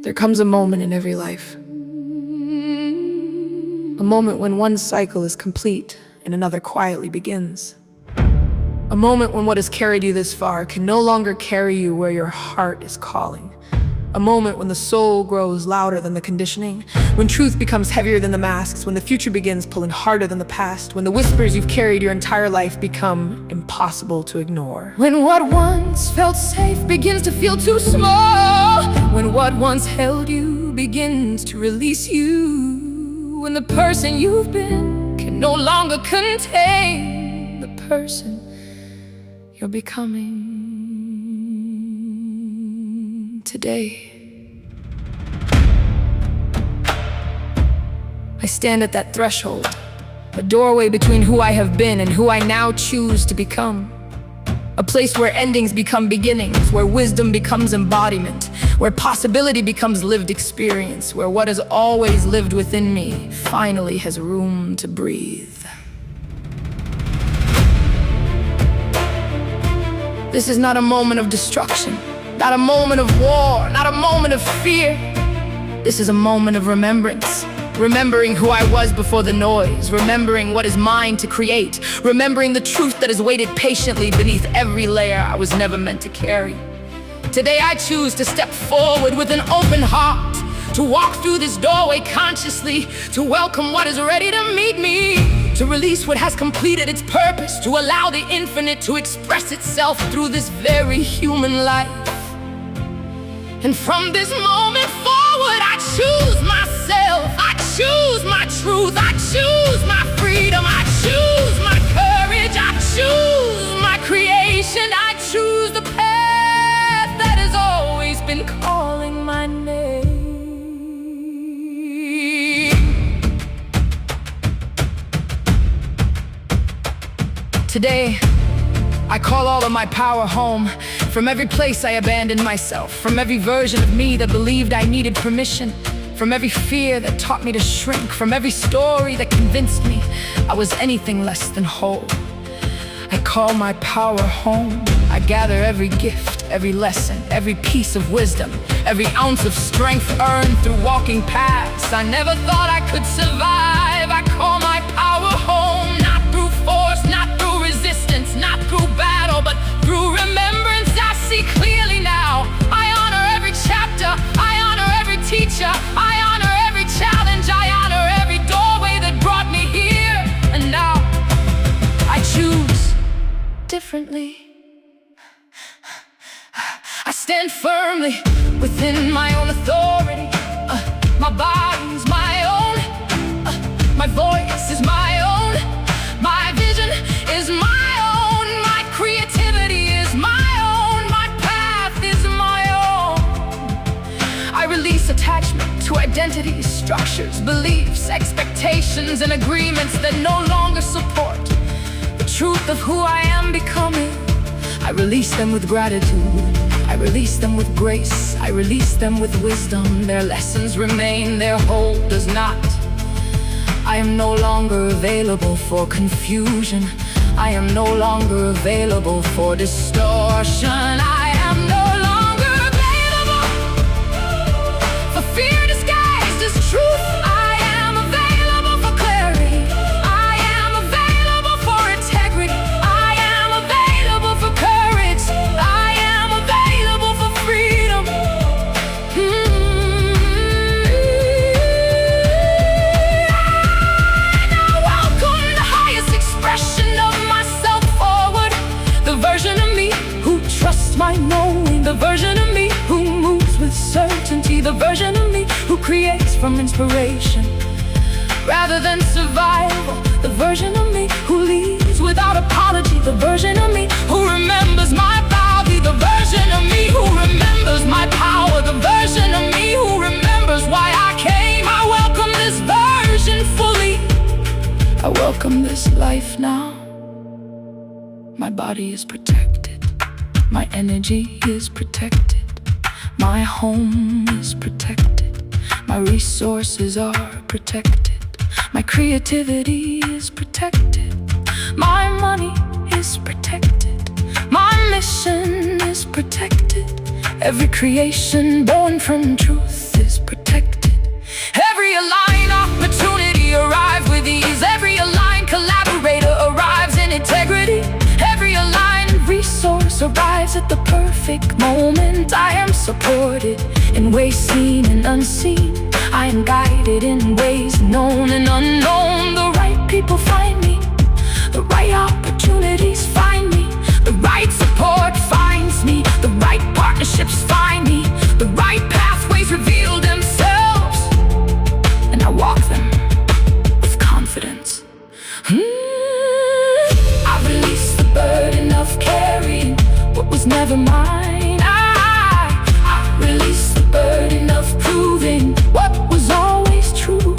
There comes a moment in every life. A moment when one cycle is complete and another quietly begins. A moment when what has carried you this far can no longer carry you where your heart is calling. A moment when the soul grows louder than the conditioning, when truth becomes heavier than the masks, when the future begins pulling harder than the past, when the whispers you've carried your entire life become impossible to ignore. When what once felt safe begins to feel too small, when what once held you begins to release you, when the person you've been can no longer contain the person you're becoming today. I stand at that threshold, a doorway between who I have been and who I now choose to become. A place where endings become beginnings, where wisdom becomes embodiment, where possibility becomes lived experience, where what has always lived within me finally has room to breathe. This is not a moment of destruction, not a moment of war, not a moment of fear. This is a moment of remembrance. Remembering who I was before the noise, remembering what is mine to create, remembering the truth that has waited patiently beneath every layer I was never meant to carry. Today I choose to step forward with an open heart, to walk through this doorway consciously, to welcome what is ready to meet me, to release what has completed its purpose, to allow the infinite to express itself through this very human life. And from this moment forward, I choose myself, I choose my truth, I choose my freedom, I choose my courage, I choose my creation, I choose the path that has always been calling my name. Today, I call all of my power home, from every place I abandoned myself, from every version of me that believed I needed permission, from every fear that taught me to shrink, from every story that convinced me I was anything less than whole. I call my power home. I gather every gift, every lesson, every piece of wisdom, every ounce of strength earned through walking paths I never thought I could survive. I call my power home, not through force, not through resistance, not through battle, but through remembrance. I see clearly now. I honor every chapter, I honor every teacher, I honor every challenge, I honor every doorway that brought me here. And now I choose differently. I stand firmly within my own authority. My body's my own, my voice is my own, my vision is my own, my creativity is my own, my path is my own. I release attachment to identities, structures, beliefs, expectations, and agreements that no longer support the truth of who I am becoming. I release them with gratitude, I release them with grace, I release them with wisdom. Their lessons remain, their hold does not. I am no longer available for confusion, I am no longer available for distortion. I am no longer available for fear disguised as truth. I am available for clarity, I am available for integrity, I am available for courage, I am available for freedom. I welcome the highest expression of myself forward, the version of me who trusts my knowing, the version of me who moves with certainty, the version of me who creates from inspiration rather than survival, the version of me who leads without apology, the version of me who remembers my bounty, the version of me who remembers my power, the version of me who remembers why I came. I welcome this version fully, I welcome this life now. My body is protected, my energy is protected, my home is protected, my resources are protected, my creativity is protected, my money is protected, my mission is protected, every creation born from truth is protected. Every aligned opportunity arrives with ease. Every aligned collaborator arrives in integrity. Every aligned resource arrives at the perfect moment. I am supported in ways seen and unseen. I am guided in ways known and unknown. The right people find me, the right opportunities find me, the right support finds me, the right partnerships find me, the right pathways reveal themselves, and I walk them with confidence. I release the burden of carrying what was never mine. I release the burden of proving what was always true.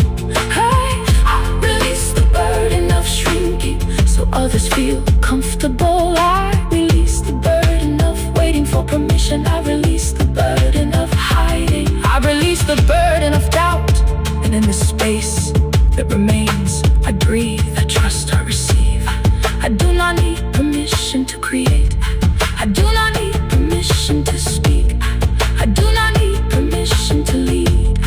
I release the burden of shrinking so others feel comfortable. I release the burden of waiting for permission. I release the burden of hiding. I release the burden of doubt. And in the space that remains, I breathe, I trust, I receive. I do not need permission to create. I do not need permission to speak. I do not need permission to lead.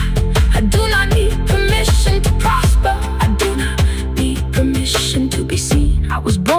I do not need permission to prosper. I do not need permission to be seen. I was born